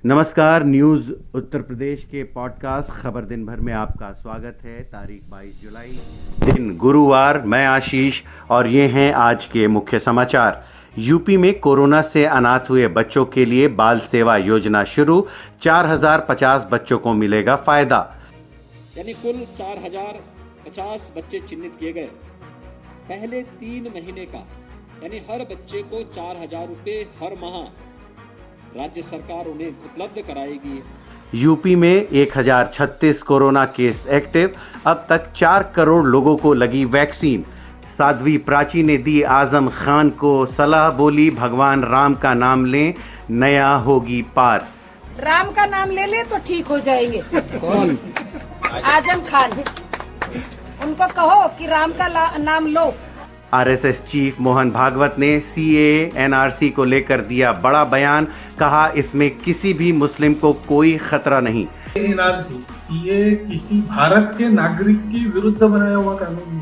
नमस्कार। न्यूज़ उत्तर प्रदेश के पॉडकास्ट खबर दिन भर में आपका स्वागत है। तारीख 22 जुलाई, दिन गुरुवार। मैं आशीष और ये हैं आज के मुख्य समाचार। यूपी में कोरोना से अनाथ हुए बच्चों के लिए बाल सेवा योजना शुरू। 4050 बच्चों को मिलेगा फायदा। यानी कुल 4050 बच्चे चिन्हित किए गए। पहले 3 महीने का यानी हर बच्चे को 4000 रुपए हर माह राज्य सरकार उन्हें उपलब्ध कराएगी। यूपी में 1036 कोरोना केस एक्टिव। अब तक 4 करोड़ लोगों को लगी वैक्सीन। साध्वी प्राची ने दी आजम खान को सलाह, बोली भगवान राम का नाम लें, नया होगी पार। राम का नाम ले ले तो ठीक हो जाएंगे। कौन? आजम खान। उनको कहो कि राम का नाम लो। आरएसएस चीफ मोहन भागवत ने सीएए एनआरसी को लेकर दिया बड़ा बयान। कहा, इसमें किसी भी मुस्लिम को कोई खतरा नहीं। एनआरसी ये किसी भारत के नागरिक के विरुद्ध बनाया हुआ कानून नहीं।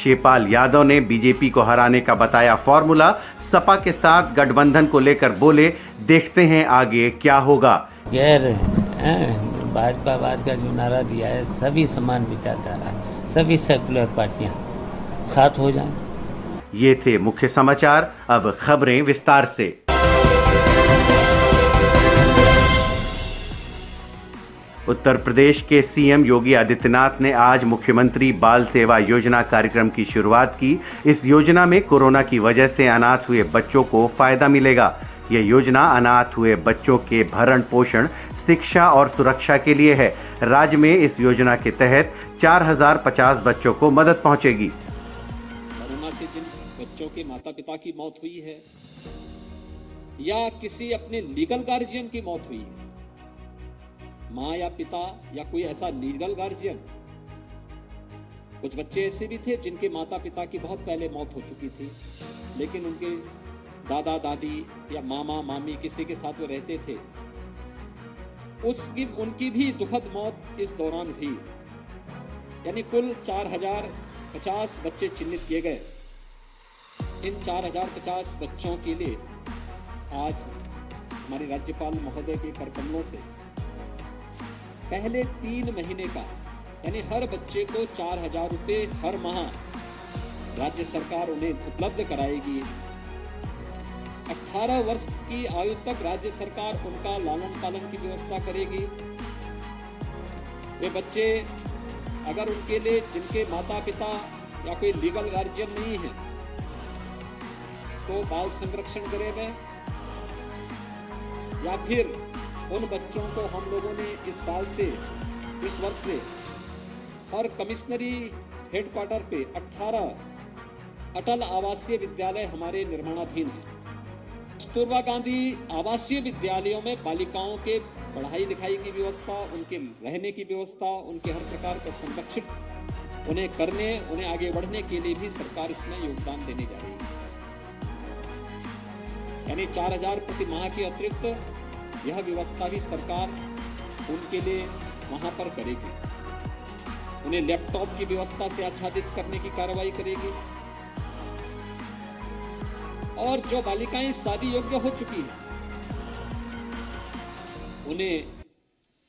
शिवपाल यादव ने बीजेपी को हराने का बताया फॉर्मूला। सपा के साथ गठबंधन को लेकर बोले, देखते हैं आगे क्या होगा। गैर भाजपा का जो नारा दिया है, सभी समान विचारधारा, सभी सेकुलर पार्टियां साथ हो जाएं। ये थे मुख्य समाचार। अब खबरें विस्तार से। उत्तर प्रदेश के सीएम योगी आदित्यनाथ ने आज मुख्यमंत्री बाल सेवा योजना कार्यक्रम की शुरुआत की। इस योजना में कोरोना की वजह से अनाथ हुए बच्चों को फायदा मिलेगा। यह योजना अनाथ हुए बच्चों के भरण पोषण, शिक्षा और सुरक्षा के लिए है। राज्य में इस योजना के तहत 4050 बच्चों को मदद पहुंचेगी। कोरोना से जिन बच्चों के माता पिता की मौत हुई है या किसी अपने लीगल गार्जियन की मौत हुई है, माँ या पिता या कोई ऐसा लीगल गार्जियन, कुछ बच्चे ऐसे भी थे जिनके माता पिता की बहुत पहले मौत हो चुकी थी, लेकिन उनके दादा दादी या मामा मामी किसी के साथ वो रहते थे, उनकी भी दुखद मौत इस दौरान हुई। यानी कुल 4050 बच्चे चिन्हित किए गए। इन 4050 बच्चों के लिए आज हमारे राज्यपाल महोदय के कर कमलों से पहले 3 महीने का यानी हर बच्चे को 4000 रुपए हर माह राज्य सरकार उन्हें उपलब्ध कराएगी। 18 वर्ष की आयु तक राज्य सरकार उनका लालन पालन की व्यवस्था करेगी। वे बच्चे अगर उनके लिए जिनके माता पिता या कोई लीगल गार्जियन नहीं है तो बाल संरक्षण करेंगे, या फिर उन बच्चों को हम लोगों ने इस वर्ष से हर कमिश्नरी हेडक्वार्टर पे 18 अटल आवासीय विद्यालय हमारे निर्माणाधीन है। कस्तूरबा गांधी आवासीय विद्यालयों में बालिकाओं के पढ़ाई लिखाई की व्यवस्था, उनके रहने की व्यवस्था, उनके हर प्रकार का संरक्षित उन्हें करने, उन्हें आगे बढ़ने के लिए भी सरकार इसमें योगदान देने जा रही है। यानी 4000 प्रति माह की अतिरिक्त यह व्यवस्था भी सरकार उनके लिए वहां पर करेगी। उन्हें लैपटॉप की व्यवस्था से आच्छादित करने की कार्रवाई करेगी। और जो बालिकाएं शादी योग्य हो चुकी हैं, उन्हें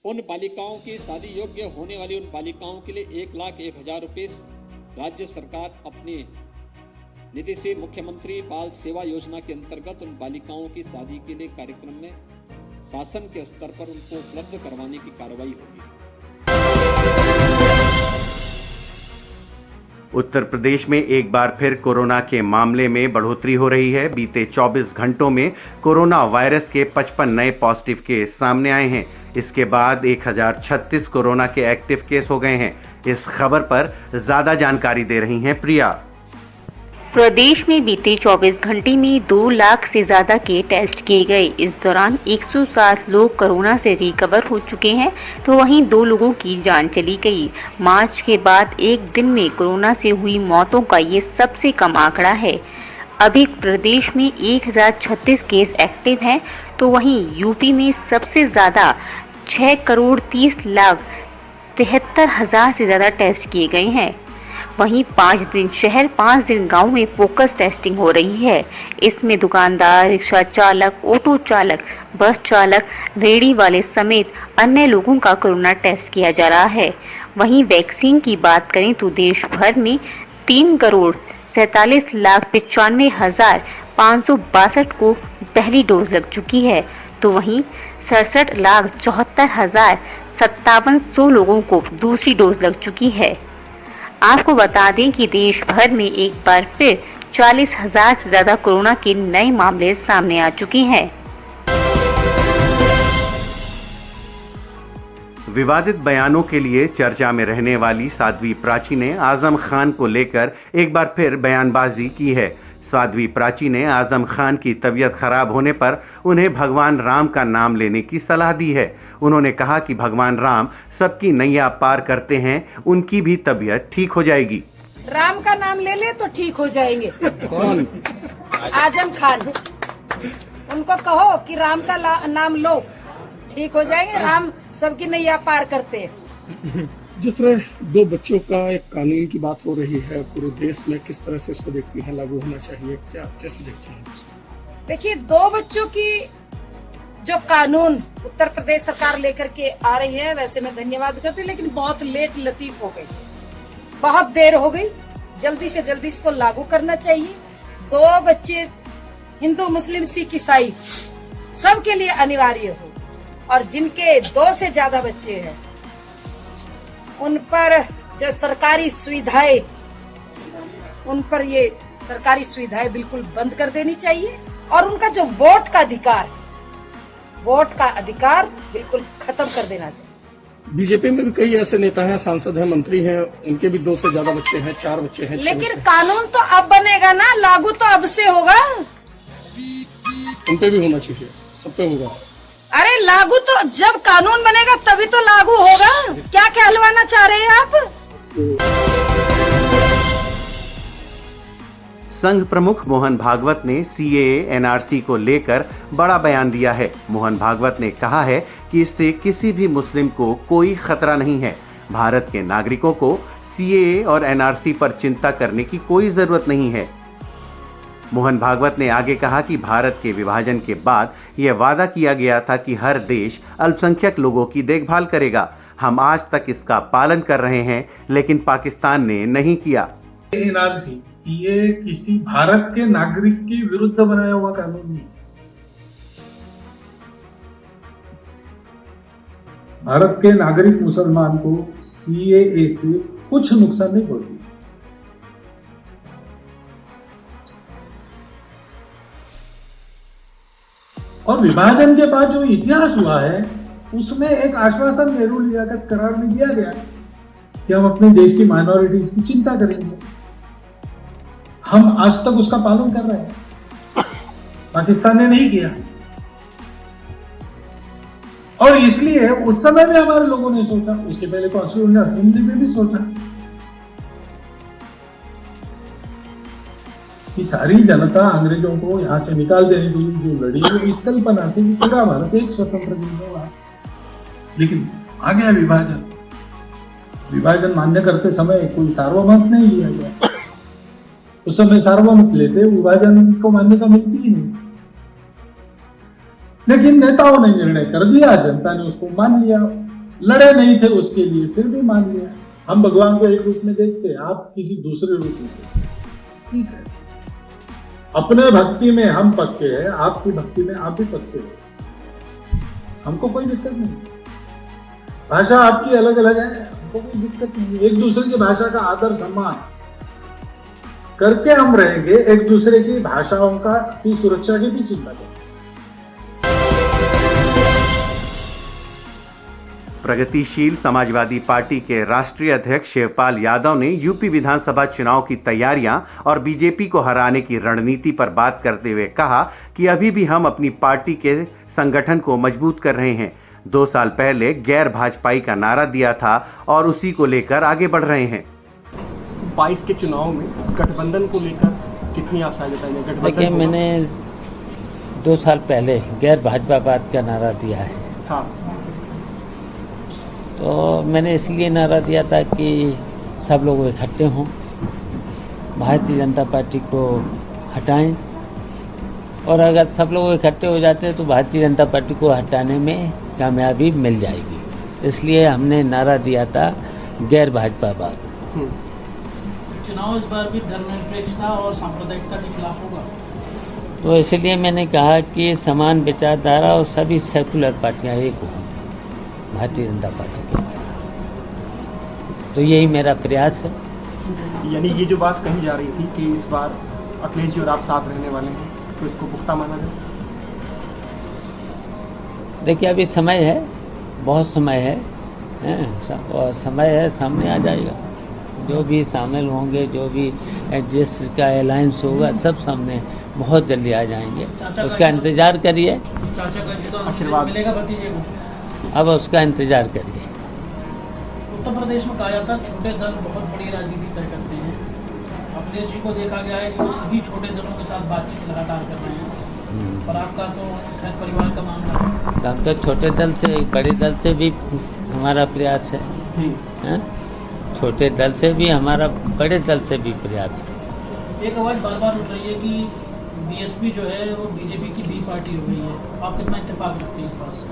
उन बालिकाओं की शादी योग्य होने वाली उन बालिकाओं के लिए 1,01,000 रुपए राज्य सरकार अपने निधि से मुख्यमंत्री बाल सेवा योजना के अंतर्गत उन बालिकाओं की शादी के लिए कार्यक्रम में शासन के स्तर पर उनको उपलब्ध करवाने की कार्रवाई होगी। उत्तर प्रदेश में एक बार फिर कोरोना के मामले में बढ़ोतरी हो रही है। बीते 24 घंटों में कोरोना वायरस के 55 नए पॉजिटिव केस सामने आए हैं। इसके बाद 1036 कोरोना के एक्टिव केस हो गए हैं। इस खबर पर ज्यादा जानकारी दे रही हैं प्रिया। प्रदेश में बीते 24 घंटे में 2 लाख से ज्यादा के टेस्ट किए गए। इस दौरान 107 लोग कोरोना से रिकवर हो चुके हैं, तो वहीं 2 लोगों की जान चली गई। मार्च के बाद एक दिन में कोरोना से हुई मौतों का ये सबसे कम आंकड़ा है। अभी प्रदेश में 1036 केस एक्टिव हैं, तो वहीं यूपी में सबसे ज्यादा 6,30,73,000 से ज्यादा टेस्ट किए गए हैं। वहीं 5 दिन शहर 5 दिन गांव में फोकस टेस्टिंग हो रही है। इसमें दुकानदार, रिक्शा चालक, ऑटो चालक, बस चालक, रेहड़ी वाले समेत अन्य लोगों का कोरोना टेस्ट किया जा रहा है। वहीं वैक्सीन की बात करें तो देश भर में 3,47,95,562 को पहली डोज लग चुकी है, तो वहीं 67,74,57 लोगों को दूसरी डोज लग चुकी है। आपको बता दें कि देश भर में एक बार फिर 40,000 से ज्यादा कोरोना के नए मामले सामने आ चुके हैं। विवादित बयानों के लिए चर्चा में रहने वाली साध्वी प्राची ने आजम खान को लेकर एक बार फिर बयानबाजी की है। साध्वी प्राची ने आजम खान की तबीयत खराब होने पर उन्हें भगवान राम का नाम लेने की सलाह दी है। उन्होंने कहा कि भगवान राम सबकी नैया पार करते हैं, उनकी भी तबीयत ठीक हो जाएगी। राम का नाम ले ले तो ठीक हो जाएंगे। कौन? आजम खान। उनको कहो कि राम का नाम लो, ठीक हो जाएंगे। राम सबकी नैया पार करते हैं। जिस तरह 2 बच्चों का एक कानून की बात हो रही है पूरे देश में, किस तरह से इसको देखती हैं, लागू होना चाहिए, क्या कैसे देखती हैं इसको? देखिए, 2 बच्चों की जो कानून उत्तर प्रदेश सरकार लेकर के आ रही है, वैसे मैं धन्यवाद करती हूँ, लेकिन बहुत लेट लतीफ हो गई, बहुत देर हो गई। जल्दी से जल्दी इसको लागू करना चाहिए। 2 बच्चे हिंदू, मुस्लिम, सिख, ईसाई सबके लिए अनिवार्य हो, और जिनके 2 से ज्यादा बच्चे हैं उन पर जो सरकारी सुविधाएं, उन पर ये सरकारी सुविधाएं बिल्कुल बंद कर देनी चाहिए, और उनका जो वोट का अधिकार बिल्कुल खत्म कर देना चाहिए। बीजेपी में भी कई ऐसे नेता हैं, सांसद हैं, मंत्री हैं, उनके भी 2 से ज्यादा बच्चे हैं, 4 बच्चे हैं। लेकिन कानून तो अब बनेगा ना, लागू तो अब से होगा। उन पे भी होना चाहिए, सब पे होगा। अरे लागू तो जब कानून बनेगा तभी तो लागू होगा। क्या कहलवाना चाह रहे हैं आप? संघ प्रमुख मोहन भागवत ने सीएए एनआरसी को लेकर बड़ा बयान दिया है। मोहन भागवत ने कहा है कि इससे किसी भी मुस्लिम को कोई खतरा नहीं है। भारत के नागरिकों को सीएए और एनआरसी पर चिंता करने की कोई जरूरत नहीं है। मोहन भागवत ने आगे कहा कि भारत के विभाजन के बाद यह वादा किया गया था कि हर देश अल्पसंख्यक लोगों की देखभाल करेगा। हम आज तक इसका पालन कर रहे हैं, लेकिन पाकिस्तान ने नहीं किया। एनआरसी ये किसी भारत के नागरिक के विरुद्ध बनाया हुआ कानून नहीं। भारत के नागरिक मुसलमान को सीएए से कुछ नुकसान नहीं पहुंची। और विभाजन के बाद जो इतिहास हुआ है उसमें एक आश्वासन नेहरू लियाकत करार में दिया गया कि हम अपने देश की माइनॉरिटीज की चिंता करेंगे। हम आज तक उसका पालन कर रहे हैं, पाकिस्तान ने नहीं किया। और इसलिए उस समय में हमारे लोगों ने सोचा, उसके पहले कॉन्स्टिट्यूशन असेंबली में भी सोचा कि सारी जनता अंग्रेजों को यहां से निकाल देने के लिए जो लड़ी वो इस कल्पना थी कि पूरा भारत एक स्वतंत्र देश होगा। लेकिन आ गया विभाजन। विभाजन मान्य करते समय कोई सार्वमत नहीं लिया गया। उस समय सार्वमत लेते विभाजन को मान्यता मिलती ही नहीं। लेकिन नेताओं ने निर्णय कर दिया, जनता ने उसको मान लिया। लड़े नहीं थे उसके लिए, फिर भी मान लिया। हम भगवान को एक रूप में देखते, आप किसी दूसरे रूप में देखते, ठीक है। अपने भक्ति में हम पक्के हैं, आपकी भक्ति में आप भी पक्के हैं, हमको कोई दिक्कत नहीं। भाषा आपकी अलग अलग है, हमको कोई दिक्कत नहीं। एक दूसरे की भाषा का आदर सम्मान करके हम रहेंगे, एक दूसरे की भाषाओं की सुरक्षा की भी चिंता करेंगे। प्रगतिशील समाजवादी पार्टी के राष्ट्रीय अध्यक्ष शिवपाल यादव ने यूपी विधानसभा चुनाव की तैयारियां और बीजेपी को हराने की रणनीति पर बात करते हुए कहा कि अभी भी हम अपनी पार्टी के संगठन को मजबूत कर रहे हैं। 2 साल पहले गैर भाजपाई का नारा दिया था और उसी को लेकर आगे बढ़ रहे हैं। 22 के चुनाव में गठबंधन को लेकर कितनी आशा जताएंगे? देखिए, मैंने 2 साल पहले गैर भाजपावाद का नारा दिया है। हाँ। तो मैंने इसलिए नारा दिया था कि सब लोग इकट्ठे हों, भारतीय जनता पार्टी को हटाएं, और अगर सब लोग इकट्ठे हो जाते हैं तो भारतीय जनता पार्टी को हटाने में कामयाबी मिल जाएगी। इसलिए हमने नारा दिया था गैर भाजपावाद। चुनाव इस बार भी धर्मनिरपेक्षता और सांप्रदायिकता के खिलाफ होगा, तो इसलिए मैंने कहा कि समान विचारधारा और सभी सेकुलर पार्टियां एक हों भारतीय जनता पार्टी के, तो यही मेरा प्रयास है। यानी ये जो बात कही जा रही थी कि इस बार अखिलेश जी और आप साथ रहने वाले हैं, तो इसको पुख्ता माना जाए? देखिए अभी समय है, बहुत समय है, और समय है, सामने आ जाएगा। जो भी शामिल होंगे, जो भी जिसका अलायंस होगा, सब सामने बहुत जल्दी आ जाएंगे। उसका इंतज़ार करिए। चाचा का जी तो आशीर्वाद मिलेगा भतीजे को। अब उसका इंतज़ार करिए। उत्तर प्रदेश में कहा जाता है छोटे दल बहुत बड़ी राजनीति तय करते हैं। अखिलेश जी को देखा गया है कि वो सभी छोटे दलों के साथ बातचीत लगातार कर रहे हैं, और आपका तो खैर परिवार का मामला है। हम तो छोटे दल से, बड़े दल से भी हमारा प्रयास है, छोटे दल से भी हमारा, बड़े दल से भी प्रयास है। एक आवाज़ बार बार उठ रही है कि बीएसपी जो है वो बीजेपी की बी पार्टी हो गई है। आप कितना इत्तेफाक रखते हैं इस बात से?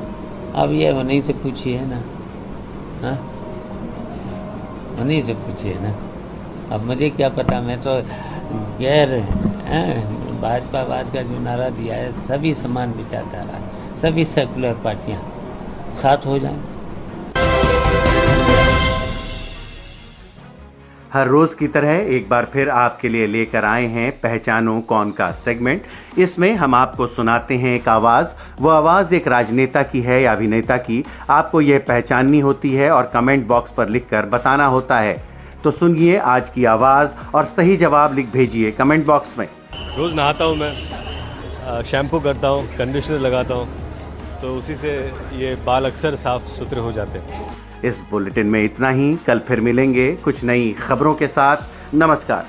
अब ये उन्हीं से पूछिए ना, हाँ, उन्हीं से पूछिए ना। अब मुझे क्या पता, मैं तो गैर भाजपावाद का जो नारा दिया है, सभी समान विचारधारा, सभी सेकुलर पार्टियां साथ हो जाएं। हर रोज की तरह एक बार फिर आपके लिए लेकर आए हैं पहचानो कौन का सेगमेंट। इसमें हम आपको सुनाते हैं एक आवाज। वो आवाज एक राजनेता की है या अभिनेता की, आपको यह पहचाननी होती है और कमेंट बॉक्स पर लिखकर बताना होता है। तो सुनिए आज की आवाज और सही जवाब लिख भेजिए कमेंट बॉक्स में। रोज़ नहाता हूँ मैं, शैम्पू करता हूँ, कंडीशनर लगाता हूँ, तो उसी से ये बाल अक्सर साफ सुथरे हो जाते हैं। इस बुलेटिन में इतना ही। कल फिर मिलेंगे कुछ नई खबरों के साथ। नमस्कार।